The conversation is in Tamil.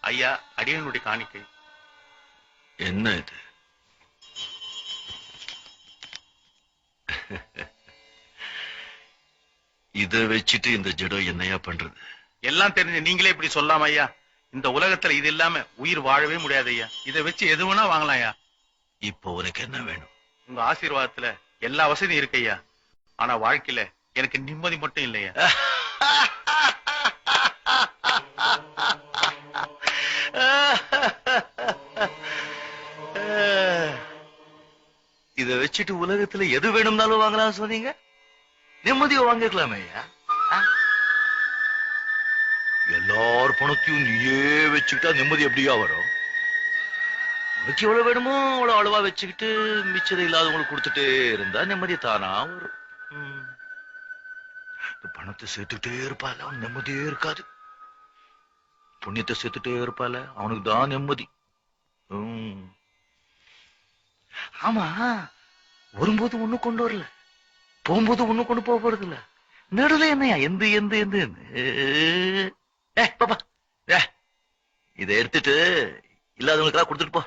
ஐயா, அடியனுடைய காணிக்கை. என்ன இது? இத வச்சுட்டு இந்த ஜடம் என்னையா பண்றது? எல்லாம் தெரிஞ்ச நீங்களே இப்படி சொல்லாம ஐயா. இந்த உலகத்துல இது இல்லாம உயிர் வாழவே முடியாது ஐயா. இதை வச்சு எது வேணா வாங்கலாம் ஐயா. இப்போ உனக்கு என்ன வேணும்? உங்க ஆசீர்வாதத்துல எல்லா வசதியும் இருக்கு ஐயா. ஆனா வாழ்க்கையில எனக்கு நிம்மதி மட்டும் இல்லையா. இத வச்சுட்டு உலகத்துல எது வேணும்னாலும் வாங்கலாம் சொன்னீங்க. நிம்மதியை வாங்கிக்கலாமே ஐயா. எல்லார் பணத்தையும் நீயே வச்சுக்கிட்டா நிம்மதி எப்படியா வரும்? உனக்கு எவ்வளவு வேணுமோ அவ்வளவு அளவா வச்சுக்கிட்டு மிச்சதை இல்லாதவங்களுக்கு கொடுத்துட்டே இருந்தா நிம்மதி தானா வரும். பணத்தை சேர்த்துட்டே இருப்பால அவன் நிம்மதியே இருக்காது. புண்ணியத்தை சேர்த்துட்டே இருப்பால அவனுக்கு தான் நிம்மதி. ஆமா, வரும்போது ஒண்ணு கொண்டு வரல, போகும்போது ஒண்ணு கொண்டு போக போறது இல்ல. நடுல என்னையா எந்த எந்த எந்த பாப்பா இதை எடுத்துட்டு இல்லாதவங்களுக்கா கொடுத்துட்டு போ.